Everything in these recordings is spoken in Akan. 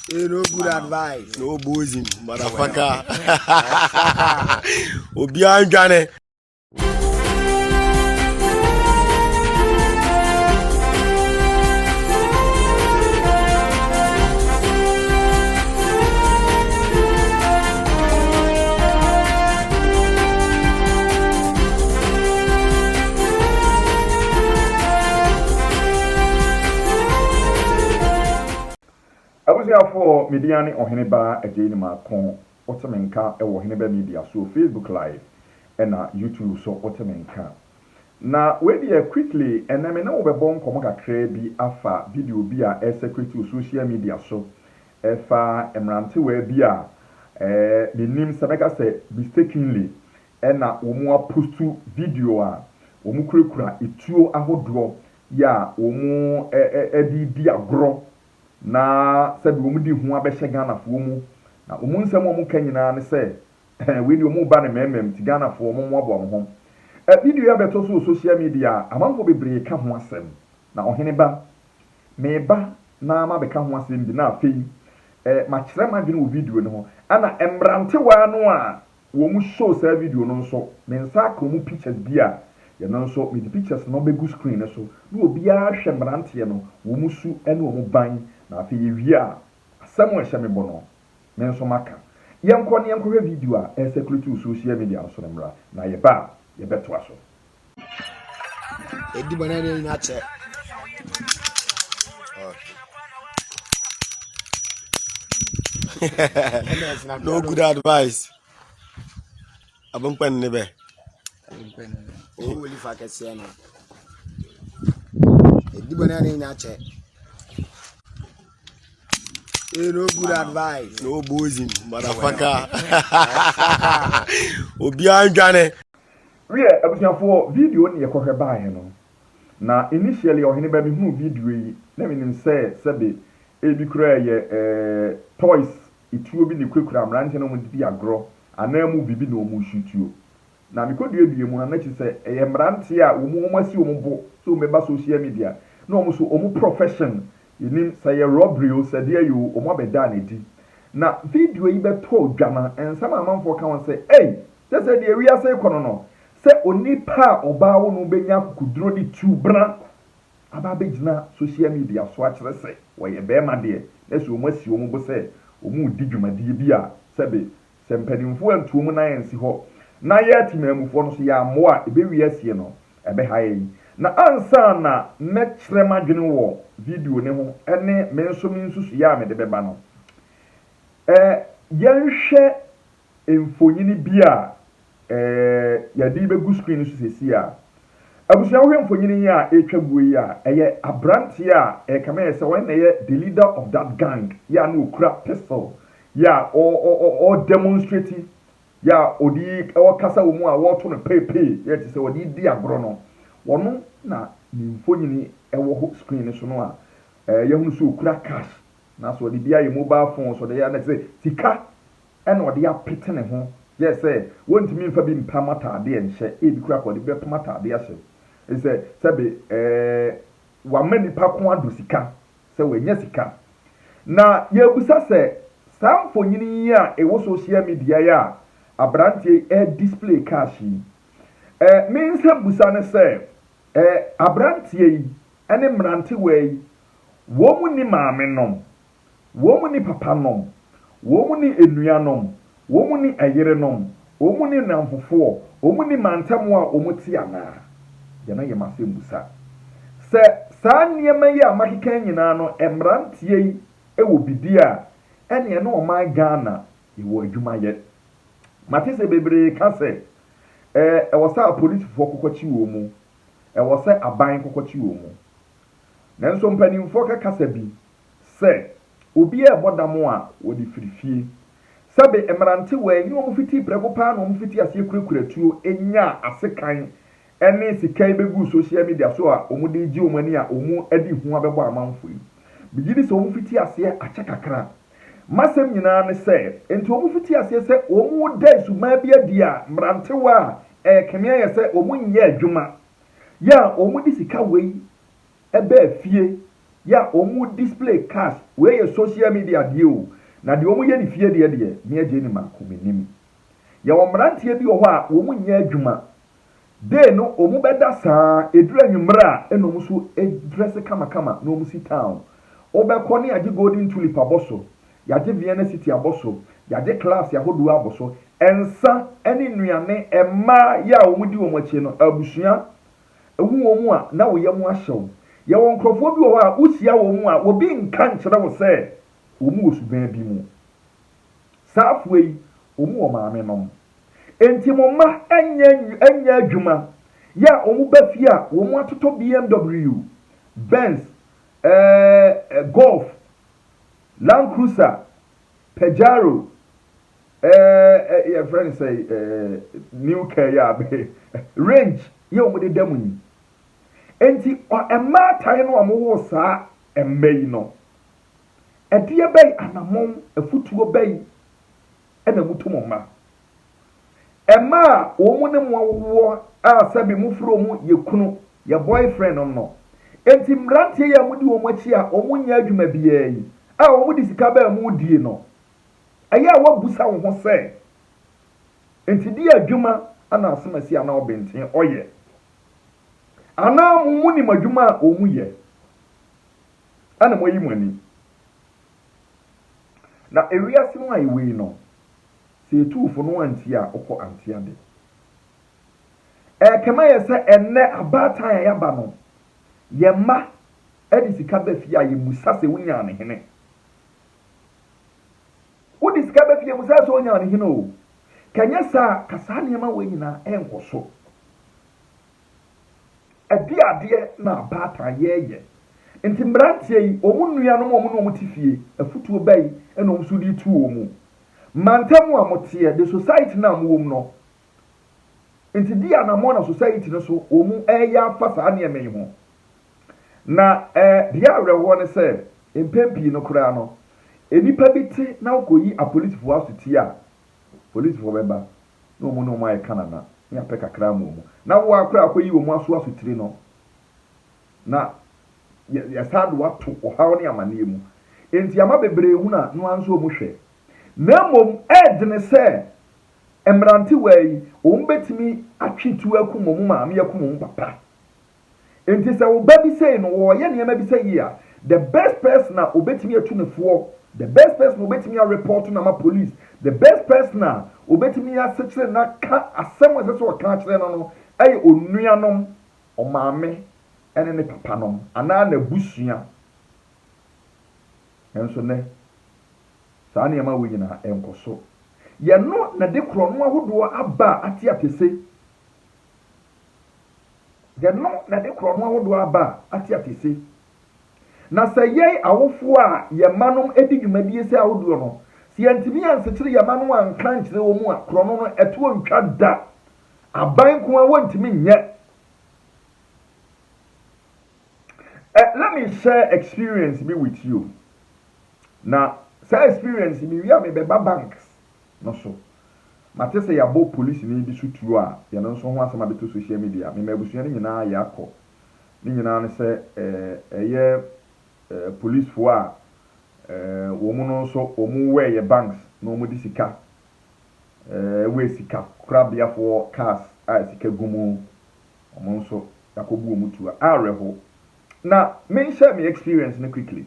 No good advice. No boozing, motherfucker. Obian Johnny. For Mediani or Heneba again, my con Otamenka or Heneba Media, so Facebook Live and YouTube, so Otamenka. Now, wait here quickly, and I may know the bomb Komaka Krebi Afa video be a secretary to social media, so Efa Emranti where be a the name Sabeka said mistakenly, and Omua post to video, Omukura, Ituo Ahodro, ya, Omo Edi Diagro. Na sabi wo mudi hu abehye Ghana fo mu na wo nsem wo ka nyina ne se we di wo ba ne memem ti Ghana fo mo abo am ho video ya beto so social media amanfo bebre ka ho asem na ohene ba me ba na ma be ka ho asem bi na afei ma kire ma dwene wo video ne ho ana embrante wa no a wo mu show sa video no nso me nsa ka mu pictures bi a ye no nso me di pictures no be go screen ne so na obi a hwe embrante no wo mu su ene wo mu ban na fi yewia asɛm ɛhyɛ me bono me nso maka yɛnkɔ ne yɛnkɔhwɛ video a security social media so nemra na yɛba yɛbɛto aso Edi banana ni ache. No good advice. Abampan nebe. O woli fa kese no. Edi banana ni ache. No good advice. No boozing, motherfucker. Obian Johnny. We abusiafo video ne yɛkɔhwɛ baahe no na initially ohene ba bi hu video yi na menim sɛ sɛbe ebi kura yɛ toys ituo bi ne kwekura amrante no mu di agro anamu bibi na omu shutuo na mekodue mu na chi sɛ ɛyɛ mrante a omu asi omu bo so meba social media na omu so omu profession yinim sɛ yɛ robbery o sɛ de ayo omu abeda na di na video yi beto dwana ensama amanfo ka won sɛ sɛ de wi ase kono no sɛ onipa oba wo no benya kukuduro di tubra aba begina social media so a kyerɛ sɛ wɔyɛ bɛma de ɛso omu asi omu bo sɛ omu di dwumadie bi a sɛbe sɛ mpanimfo antuo mu na yɛnsi hɔ na yɛ timamufo no so yɛ amoa ebewi asie no ebe hayi na ansa na mɛkyerɛ madwene wɔ video ne ho ɛne me nso minsusu ya me de bɛba no yɛnhwɛ mfonyini bi a yɛde bɛgu screen so sesi a abusua hwɛ mfonyini a etwa guo yi a ɛyɛ abrante a kama yɛ sɛ wɔn na yɛ the leader of that gang ya na okura pistol ya o demonstrate ya odi kasa wo mu a wɔto no pepe yɛ te sɛ odi di agro no wɔno na mfonyini ɛwɔ ho screen so no a yɛhunu so okura cash na so odi bia yɛ mobile phone so de ya na sɛ sika ɛna ɔde apete ne ho yɛ sɛ wɔntumi mfa bi mpamata ade nhyɛ ebi kura kɔ de bɛ pamata ade ahyɛ sɛ sɛbe wama nipa ko ado sika sɛ wɔnya sika na yɛbusa sɛ saa mfonyini yi a ɛwɔ social media ya abrante display cash yi me nsa busa ne sɛ abrante yi ɛne mrante wei wɔn mu ni maame nom wɔn mu ni papa nom wɔn mu ni enua nom wɔn mu ni ayere nom wɔn mu ni namfofoɔ wɔn mu ni mantam a wɔn ti ana yana yɛ mase busa sɛ saa nneɛma yi a makeka nyinaa no mrante yi ɛwɔ bidi a ɛne ɛno ɔman Ghana ɛwɔ adwuma yɛ mate sɛ bebree ka sɛ ɛwɔ sɛ apolisifoɔ kokɔkyi wɔ mu ɛwɔ sɛ aban kokɔkyi wɔ mu nanso mpanimfoɔ kaka bi sɛ obi a ɛbɔ dam a wɔde firifie sɛbe mmerante wɔ ni wɔn fiti prɛko paa na wɔn fiti aseɛ kurakura tuo enya asekan ɛne sikan bɛgu social media so a wɔn de gye wɔn ani a wɔn adi ho abɛbɔ amanfo yi bigidi sɛ wɔn fiti aseɛ akyɛ kakra masɛm nyinaa ne sɛ nti wɔn fiti aseɛ sɛ wɔn da suma bi adi a mmerante wɔ a kemia yɛ sɛ wɔn nyɛ adwuma ya wɔn de sika wei ebe fie ya omu display cash we ye social media die o na de omu ye ni fie de me agye ni makomenim ya wo mrantie bi wo ho a wo mu nya adwuma de no omu beda saa edura nwumra eno mu so dress kama no mu si town obekọ ne agye golden tulip aboso yagye Vienna City aboso yagye class yahodo aboso ensa ene nuane emma ya omu di omu achi no abusua ewu omu a na wo ye mu ahyew ye won krofo bi wo a usia wo mu a obi nka nkyere wo se omu osuban bi mu safwei omu o maame nom enti mo ma enya adwuma ya omu ba fi a wo mu atoto BMW Benz Golf Land Cruiser Pajero your friend say new car ya range ye omu de damuni enti emma tai no omo wo saa emmei no edie bei anamon afutuo bei ena mutumo ma emma omu ne mo a sabi mu furo mu yekunu ye boyfriend no enti mrantie ya mudi omu achi a omu nya adwuma biya yi a omu di sika ba mu die no aya wa busa wo ho se enti di adwuma ana asemasi ana obenten oye ana mu ni madwuma omu ye ana mo yi mu ani na ewiase no ayewe no se tuufo no anti a okọ anti ade kema ye se enne abatan ya ba no ye ma edi sika ba fi a ye musa se wunya ne hene odi sika ba fi ye musa se wunya ne hene o kanya sa kasa ne ma we nyina enkoso ade na abatan ye enti mrantie yi omu nuanom omu no mutifie afutuo bai ena omu so di tu omu mantamu amotie the society na mu omu no enti dia na mo na society no so omu eya fasa na emen ho na dia arewo ne se empempi no kura no enipa biti na okoyi a police fo asuti a police fo beba na omu no mai kanana ya peka kra mu omu na wo akra akoyi omu aso asutiri no na ya sad watu ohaw ne amane mu enti ama bebre hu na no anso omu hwe na mom edne se emranti wei ombetimi atwetu akum omu maame akum omu papa enti se wo babi sei no wo ye ne ma bi sei ya the best person na obetimi atu ne fo the best person obetimi a report na ma police the best person na obetimi a sekere na ka asem we se ka kire no ay onuanom o maame ene ne papa nom ana na busua enso ne saa ne ma wonyina enkoso ye no na de kro no ahodo aba ati atese ye no na de kro no ahodo aba ati atese na sayei awofo a ye manom edi dwumadie se ahodo no si antimi ansekere ye manom anka nkire wo mu a kro no eto ntwa da aban ko a wontimi nye. Let me share experience me with you. Now, say experience me we are me beba banks. No so. Mate say yabo police ni bi sutu a ye no so ho asema beto social media. Me mabusua ni nyina ya akọ. Ni nyina ne say police fo a wo mu no so omu we ye banks no mu di sika. We sika krabia for cars a sika gumu. Omu so yakobu omu tu a areho. Na me share me experience ne quickly.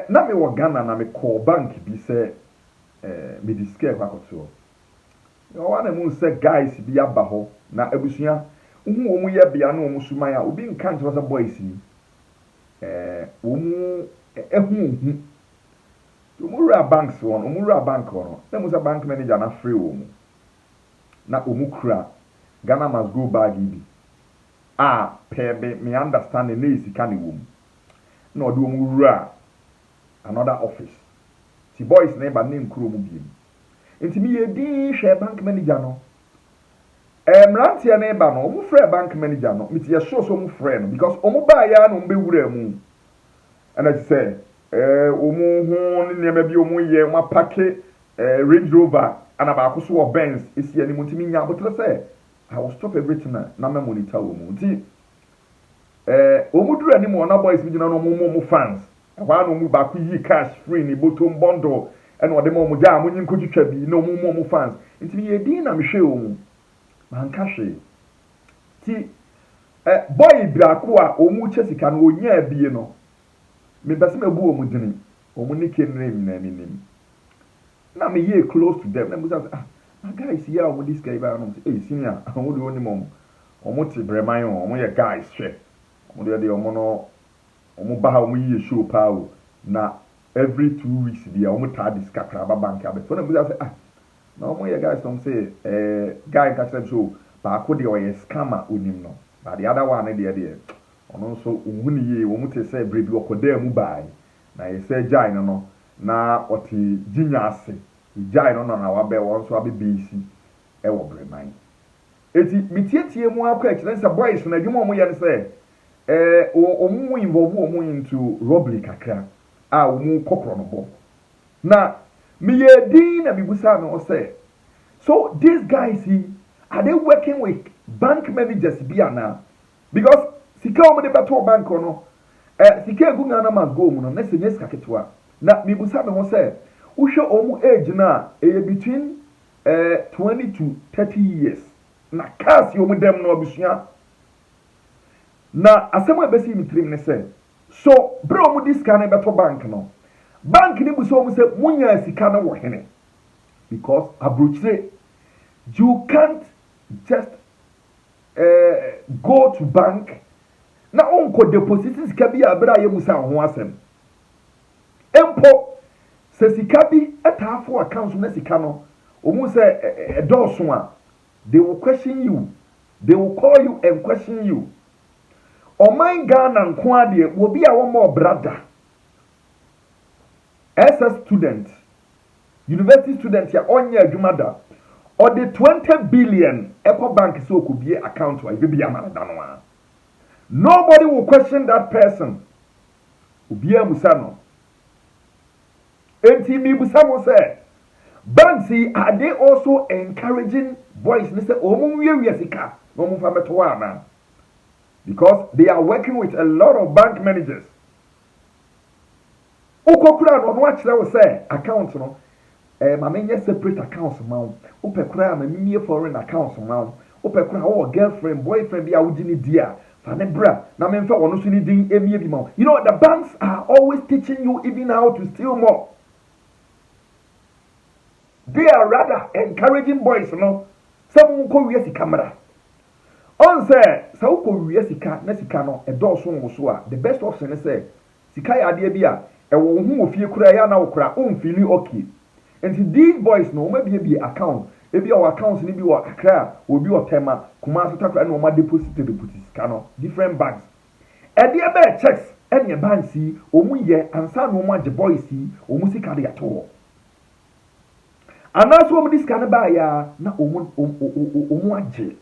Na me wo Ghana na me call bank bi say me di scare kwakoto. Yo wana mu say guys bi aba ho na abusua uhu omu ye bia na omu suman a obi nka nche wasa boys ni. Omu ehu. Omu ra banks won, omu ra bank won. Na mu say bank manager na free omu. Na omu kura Ghana must go bag bi. Pebe me understand the name sikani wom. No do mu wura another office. Ti boys neighbor name kuro mu biem. Enti me ye di hwe bank manager no. Mrantie neighbor no, omu frɛ bank manager no. Me ti ye show so omu frɛ no because omu ba ya no mbe wura mu. And I say omu ho ne nneɛma bi omu ye ma pake Range Rover ana ba akoso wo Benz esi ani mu ntimi nya botre say I will stop everything na me monitor wo mu. Nti omudura ni mo na boys bi na no mo fans ɛhɔ no mu ba ku yi cash free ni bottom bundle ɛna ɔde mo ja mo nyin kotwitwa bi na mo fans nti ye din na mehwe wo mu man ka hwe ti boy brako a omu che sika no onya abie no me bese mebu omu dini omu ni kenrem na nim na me ye close to them na mo say my guys here omu this guy ba no say senior omu de oni mom omu ti breman omu ye guys hwe omu de omu no omu ba ha omu ye show pa o na every 2 weeks dia omu ta discuss kraba bank abe so na mo say na omu ye guys some say guy catch them show ba ko de o ye scammer onim no but the other one there ono so ohuni ye wo mute say brebi okoda mu bai na ye say jai no na oti ginya ase jai no na wa be won so abebisi e wo breman eti mitietie mu akwa ekire say boys na dwuma mo ye ne say omu involve omu into robbery kakra a omu kokro no bo na me ye din na bibusa me o say so these guys are they working with bank managers biana because sika omo de beto bank no sika egunga na must go mu no na se nyesika ketwa na mibusa me ho say uhwe omo age na between 20 to 30 years na cars omo dem no obusua na asemo ebesi mitrim ne say so bro omo diska na beto bank no bank ni buso omo say munya sika na wo hene because abrochire you can't just go to bank na onko deposit sika bi abra ye musa ho asem empo se sika bi etafo account na sika no omu se edoso a they will question you, they will call you and question you. Oman Ghana nko ade will be our more brother SS student university student ya onye adwumada or the 20 billion Eco Bank so could be account why be a nobody will question that person. Ubia Musano. NTB Musamo said, Banksy, are they also encouraging boys? Because they are working with a lot of bank managers. Okokura no watch that was say account no. My separate accounts mount. Opekura my foreign accounts mount. Opekura oh girlfriend, boyfriend be awudi dear. Fanebra. Na memfa wono so ni din emie bi mount. You know the banks are always teaching you even how to steal more. They are rather encouraging boys no. Some ko wiye camera. On say so ko wiye sika na sika no e do so wo so a the best option is say sika ya de bia e wo hu ofie kura ya na wo kura on feel okay. And these boys no maybe be account ebi our accounts ni bi wo akra obi o tema kuma so takra na o ma deposit sika no different banks e de be checks any bank si omu ye ansa no mo age boys si omu sika de ato anaso omu sika na ba ya na omu age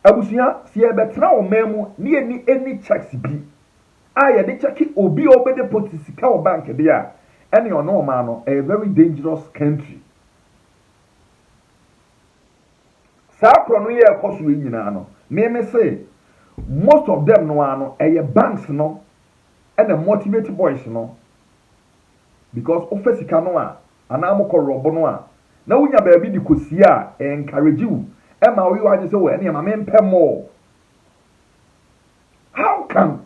abusuya si e betra o memu ni any checks bi a ye de check obi o be deposit sika o bank de a any or no man a very dangerous country. Sakro no ye koso nyina no. Me say most of them no ano banks no and the motivate boys no because ofesika no a anamo korobo no a na wunya ba bi di kosi a encourage you e ma we wa say we any ma me mpe more. How can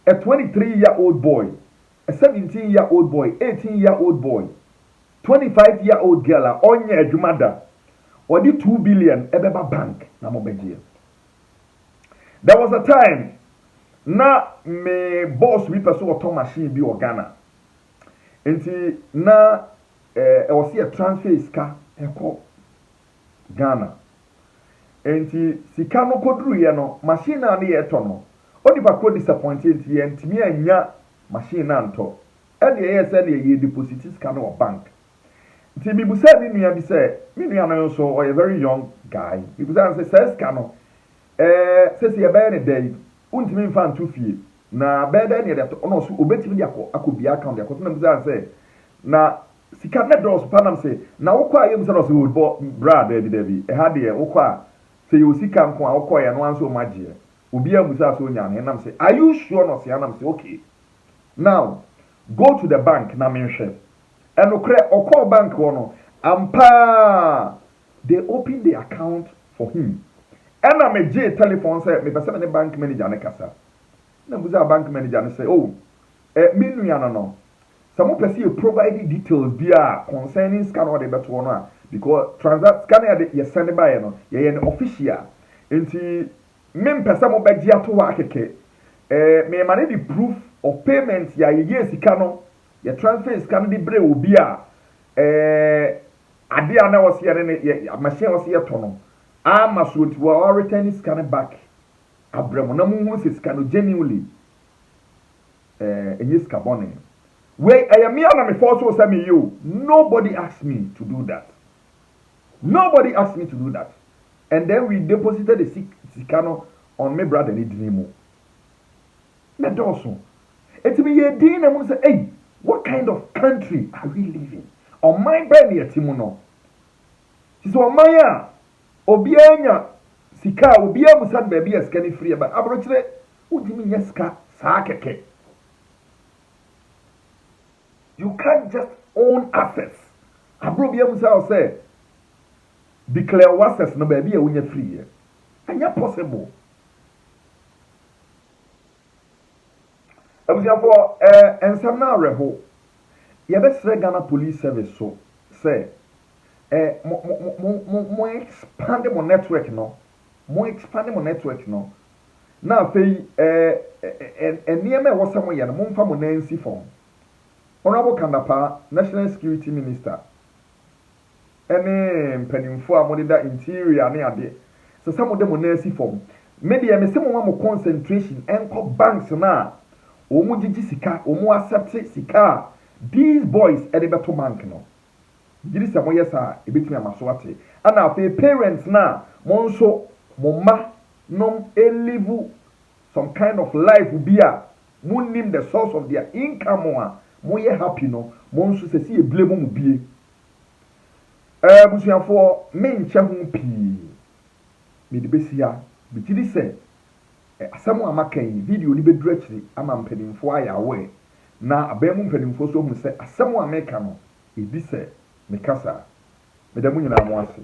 a 23-year-old boy, a 17-year-old boy, 18-year-old boy, 25-year-old girl, onye adwumada, or the 2 billion ebeba bank na mo beje. There was a time na me boss we person auto machine bi Ghana. Enti na e was here transfer sika eko Ghana. Enti sika no koduru ye no machine na ye to no. Odi ba ko disappointed ye ntimi anya machine na nto. E de ye say ye deposit sika no bank. Nti mi bu say mi nua bi say mi nua no so or a very young guy. Mi bu say sika no say se ye be ne day untimi mfa nto fie. Na be da ne de no so obetimi de akobi account de akoto na bu say na sika na draws panam say na wo kwa yem say no so bra da bi e ha de wo kwa say yo sika nko a wo kwa ye no anso magye. Obi amusa so nya na nam say are you sure no say nam say okay. Now go to the bank na menhwe. And okra bank no ampa they open the account for him. And I'm a J telephone say me person the bank manager na kasa. Na buza bank manager na say oh me nua no. Some person provide details bia concerning scan or the better one because transact scanner you send by no ye an official nti me person mo beji ato wa keke me mane the proof of payment ya ye sika no ye transfer scan the bre obi a ade ana was ye ne machine was ye to no ama so nti wa return scan back abramo na mu hu sika no genuinely enye sika bone. Wait, I am here and I'm forced to me you. Nobody asked me to do that. Nobody asked me to do that. And then we deposited the Sikano on my brother Nidinimo. That also. It will be a day and say, hey, what kind of country are we living? On my belly at Timono. She's on Maya. Obianya Sika, Obia Musad baby as can free, but Abrochre, who do you mean Yeska Sakeke? You can't just own assets. Abro bia musa say declare assets no baby when you free. And not possible. For and some now reho. You best Ghana Police Service so say mo expand my network no. Mo expand my network no. Now say and near me was somewhere no mo mfa mo nancy phone. Honorable Kandapa, National Security Minister. Pennyfo amodida interior ne ade. So some of them on nursing form. Maybe I may say more concentration and banks na. Omu jiji sika, omu accept sika. These boys at the better bank no. Jiri samo yesa ebetimi amaswate. Ana fe parents na monso moma nom live some kind of life be a munim the source of their income moye happy no monso se si eblemu mu bie busuafo me nche ho pii me de besia bi tiri se asamo amakan video ni bedru akiri ama mpanimfo ayawe na abamu mpanimfo so hu se asamo ameka no ebi se me kasa me da mu nyina mo ase